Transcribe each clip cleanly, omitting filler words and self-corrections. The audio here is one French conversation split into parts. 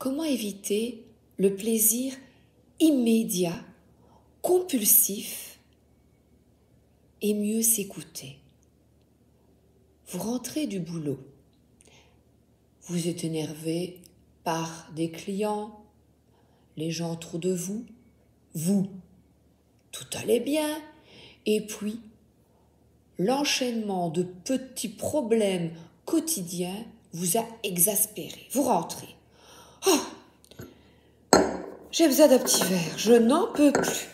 Comment éviter le plaisir immédiat, compulsif et mieux s'écouter? Vous rentrez du boulot. Vous êtes énervé par des clients, les gens autour de vous, tout allait bien, et puis l'enchaînement de petits problèmes quotidiens vous a exaspéré. Vous rentrez. Oh, j'ai besoin d'un petit verre, je n'en peux plus.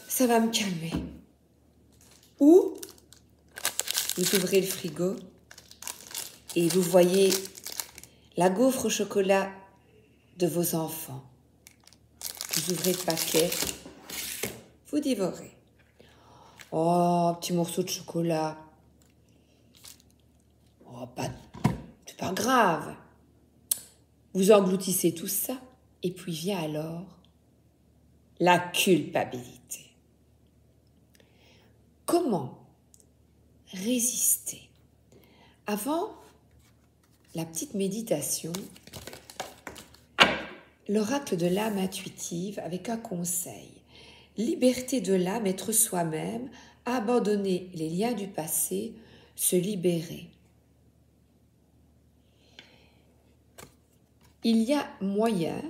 Ça va me calmer. Ou vous ouvrez le frigo et vous voyez la gaufre au chocolat de vos enfants. Vous ouvrez le paquet, vous dévorez. Oh, un petit morceau de chocolat. Oh, c'est pas grave. Vous engloutissez tout ça et puis vient alors la culpabilité. Comment résister? Avant la petite méditation, l'oracle de l'âme intuitive avec un conseil. Liberté de l'âme, être soi-même, abandonner les liens du passé, se libérer. Il y a moyen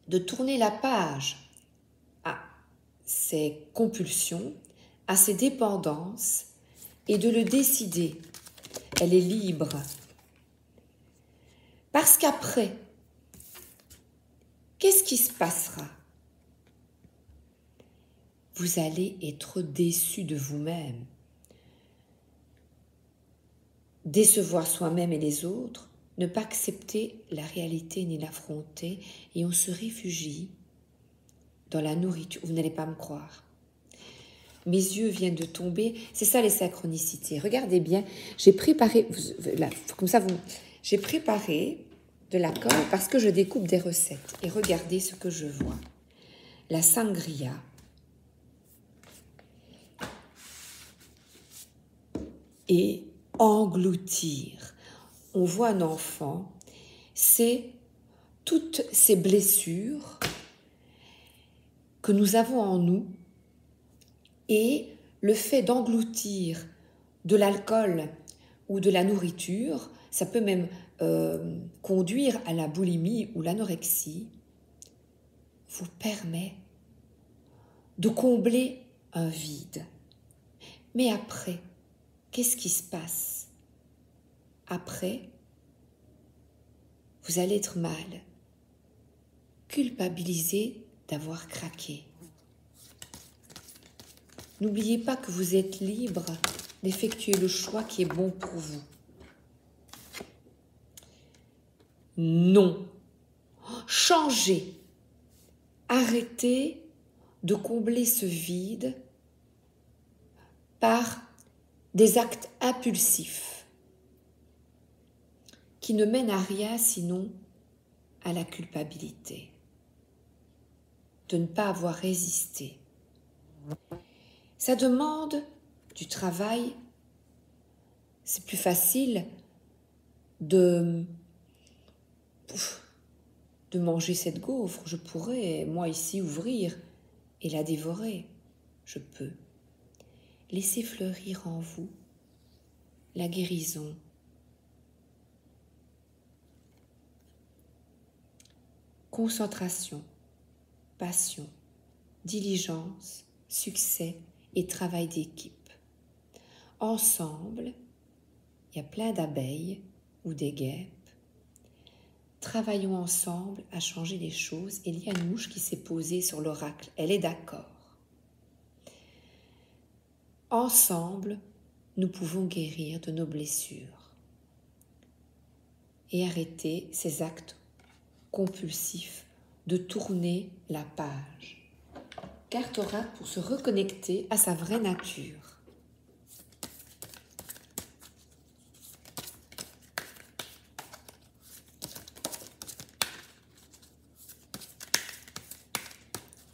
de tourner la page à ses compulsions, à ses dépendances et de le décider. Elle est libre. Parce qu'après, qu'est-ce qui se passera? Vous allez être déçu de vous-même. Décevoir soi-même et les autres, ne pas accepter la réalité ni l'affronter, et on se réfugie dans la nourriture. Vous n'allez pas me croire. Mes yeux viennent de tomber. C'est ça les synchronicités. Regardez bien, j'ai préparé, là, comme ça, j'ai préparé de la colle parce que je découpe des recettes. Et regardez ce que je vois. La sangria. Et engloutir. On voit un enfant, c'est toutes ces blessures que nous avons en nous et le fait d'engloutir de l'alcool ou de la nourriture, ça peut même conduire à la boulimie ou l'anorexie, vous permet de combler un vide. Mais après, qu'est-ce qui se passe? Après, vous allez être mal, culpabilisé d'avoir craqué. N'oubliez pas que vous êtes libre d'effectuer le choix qui est bon pour vous. Non. Changez. Arrêtez de combler ce vide par des actes impulsifs qui ne mènent à rien sinon à la culpabilité de ne pas avoir résisté. Ça demande du travail. C'est plus facile de manger cette gaufre. Je pourrais, moi ici, ouvrir et la dévorer. Je peux. Laissez fleurir en vous la guérison. Concentration, passion, diligence, succès et travail d'équipe. Ensemble, il y a plein d'abeilles ou des guêpes. Travaillons ensemble à changer les choses. Et il y a une mouche qui s'est posée sur l'oracle. Elle est d'accord. Ensemble, nous pouvons guérir de nos blessures et arrêter ces actes compulsifs de tourner la page. Carte oracle pour se reconnecter à sa vraie nature.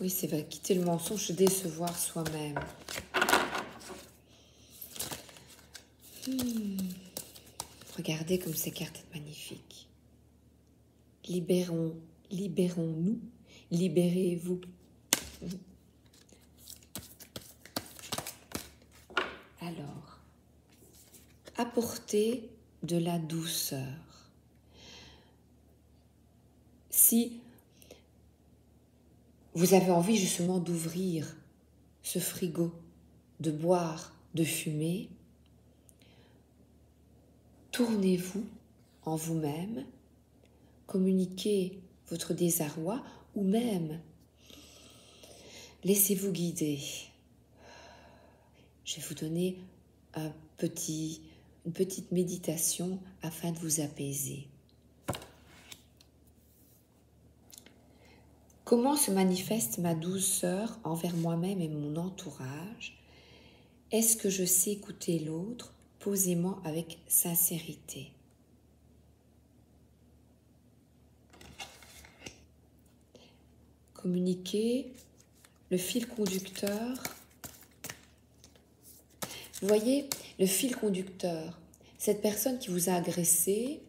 Oui, c'est vrai, quitter le mensonge, se décevoir soi-même. Regardez comme ces cartes sont magnifiques. libérons-nous, libérez-vous. Alors, apportez de la douceur. Si vous avez envie justement d'ouvrir ce frigo, de boire, de fumer, tournez-vous en vous-même, communiquez votre désarroi ou même laissez-vous guider. Je vais vous donner une petite méditation afin de vous apaiser. Comment se manifeste ma douceur envers moi-même et mon entourage? Est-ce que je sais écouter l'autre posément avec sincérité? Communiquer, le fil conducteur. Vous voyez, le fil conducteur, cette personne qui vous a agressé,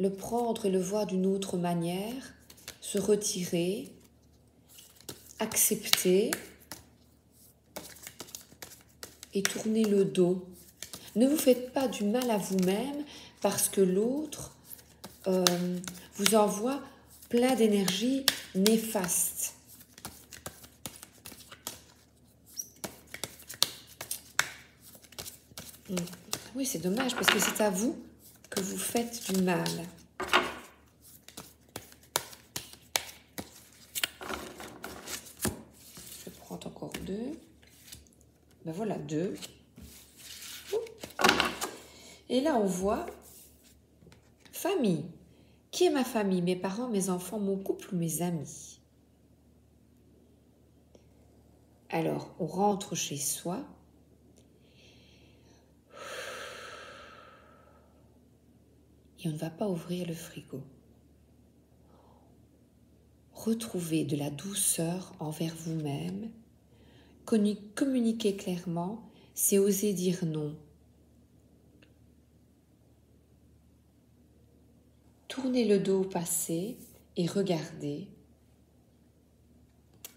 le prendre et le voir d'une autre manière, se retirer, accepter et tourner le dos. Ne vous faites pas du mal à vous-même parce que l'autre vous envoie plein d'énergie néfaste. Oui, c'est dommage parce que c'est à vous que vous faites du mal. Je prends encore 2. Ben voilà, 2. Et là, on voit famille. Qui est ma famille? Mes parents, mes enfants, mon couple ou mes amis? Alors, on rentre chez soi. Et on ne va pas ouvrir le frigo. Retrouvez de la douceur envers vous-même. Communiquer clairement, c'est oser dire non. Tournez le dos au passé et regardez.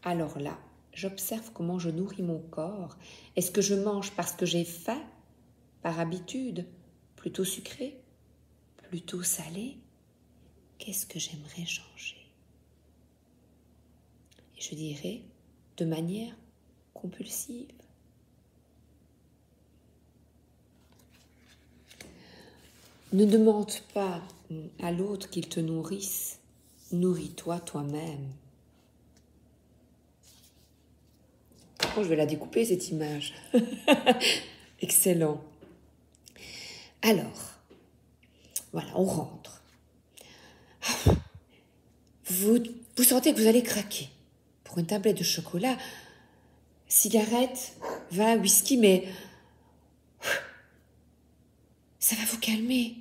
Alors là, j'observe comment je nourris mon corps. Est-ce que je mange parce que j'ai faim, par habitude, plutôt sucré, plutôt salé? Qu'est-ce que j'aimerais changer? Et je dirais de manière compulsive. Ne demande pas à l'autre qu'il te nourrisse. Nourris-toi toi-même. Oh, je vais la découper cette image. Excellent. Alors, voilà, on rentre. Vous sentez que vous allez craquer. Pour une tablette de chocolat, cigarette, vin, whisky, mais ça va vous calmer.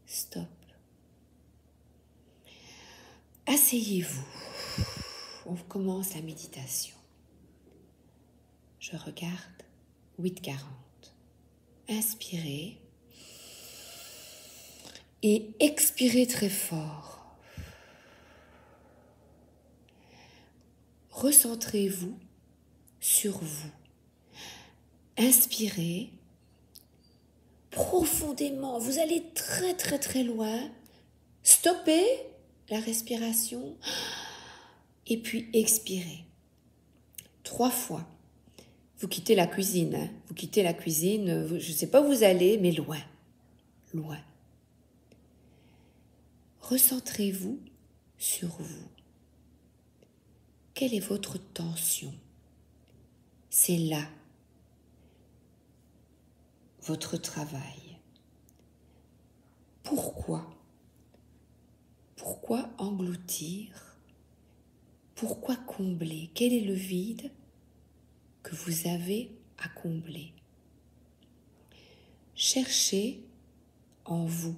Stop. Asseyez-vous. On commence la méditation. Je regarde 8h40. Inspirez et expirez très fort. Recentrez-vous sur vous. Inspirez profondément. Vous allez très très très loin. Stoppez la respiration et puis expirez. 3 fois. Vous quittez la cuisine. Hein. Vous quittez la cuisine. Je ne sais pas où vous allez, mais loin. Loin. Recentrez-vous sur vous. Quelle est votre tension? C'est là votre travail. Pourquoi? Pourquoi engloutir? Pourquoi combler? Quel est le vide que vous avez à combler? Cherchez en vous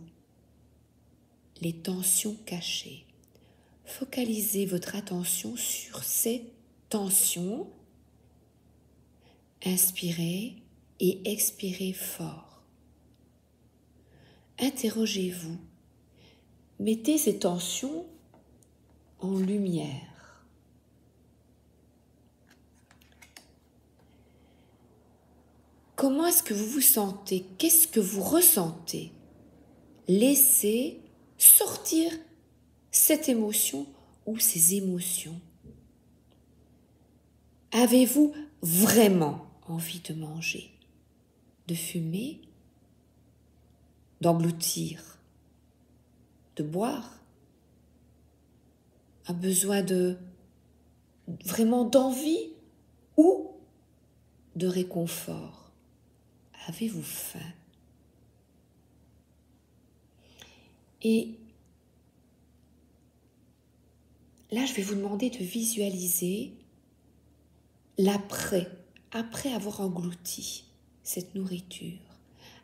les tensions cachées. Focalisez votre attention sur ces tensions. Inspirez et expirez fort. Interrogez-vous. mettez ces tensions en lumière. Comment est-ce que vous vous sentez? Qu'est-ce que vous ressentez? Laissez sortir cette émotion ou ces émotions. Avez-vous vraiment envie de manger, de fumer, d'engloutir, de boire? Un besoin vraiment d'envie ou de réconfort? Avez-vous faim? Et là, je vais vous demander de visualiser l'après, après avoir englouti cette nourriture,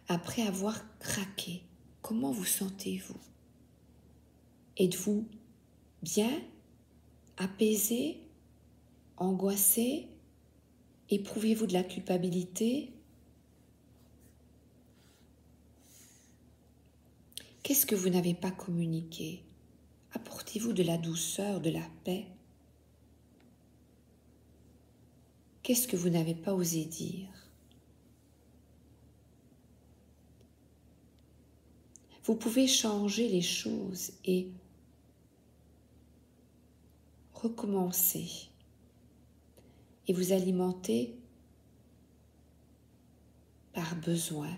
après avoir craqué. Comment vous sentez-vous? Êtes-vous bien, apaisé, angoissé? Éprouvez-vous de la culpabilité? Qu'est-ce que vous n'avez pas communiqué? Apportez-vous de la douceur, de la paix? Qu'est-ce que vous n'avez pas osé dire? Vous pouvez changer les choses et recommencer et vous alimenter par besoin.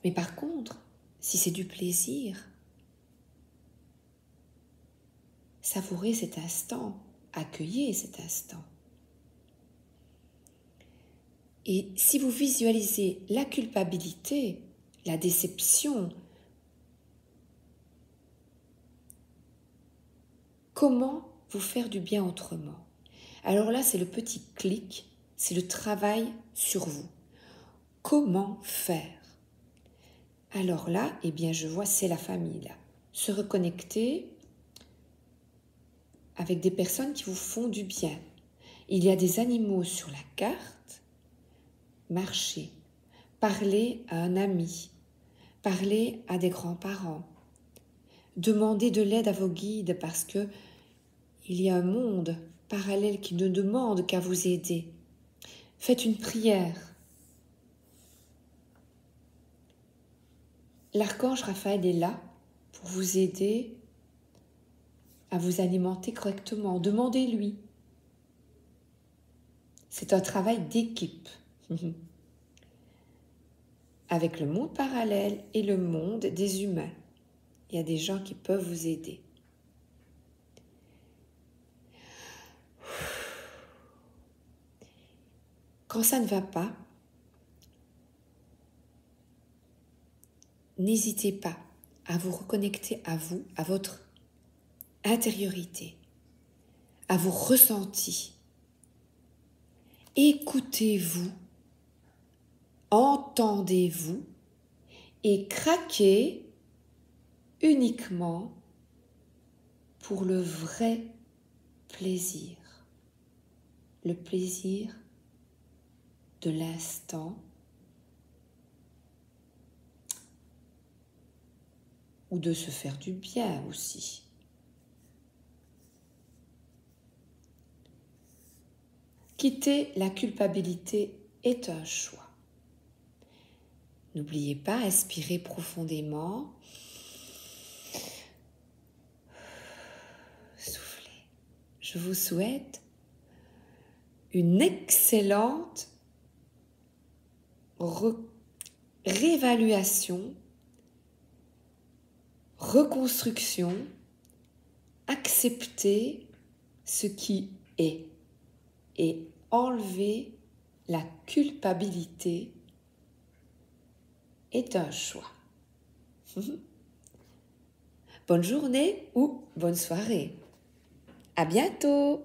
Mais par contre, si c'est du plaisir, savourez cet instant, accueillez cet instant. Et si vous visualisez la culpabilité, la déception, comment vous faire du bien autrement? Alors là, c'est le petit clic, c'est le travail sur vous. Comment faire? Alors là, eh bien, je vois, c'est la famille là. Se reconnecter avec des personnes qui vous font du bien. Il y a des animaux sur la carte. Marchez, parlez à un ami, parlez à des grands-parents. Demandez de l'aide à vos guides parce que il y a un monde parallèle qui ne demande qu'à vous aider. Faites une prière. L'archange Raphaël est là pour vous aider à vous alimenter correctement. Demandez-lui. C'est un travail d'équipe. Avec le monde parallèle et le monde des humains. Il y a des gens qui peuvent vous aider. Quand ça ne va pas, n'hésitez pas à vous reconnecter à vous, à votre intériorité, à vos ressentis. Écoutez-vous, entendez-vous et craquez uniquement pour le vrai plaisir. Le plaisir de l'instant ou de se faire du bien aussi. Quitter la culpabilité est un choix. N'oubliez pas, inspirez profondément. Soufflez. Je vous souhaite une excellente réévaluation, reconstruction, accepter ce qui est et enlever la culpabilité est un choix. Bonne journée ou bonne soirée. À bientôt!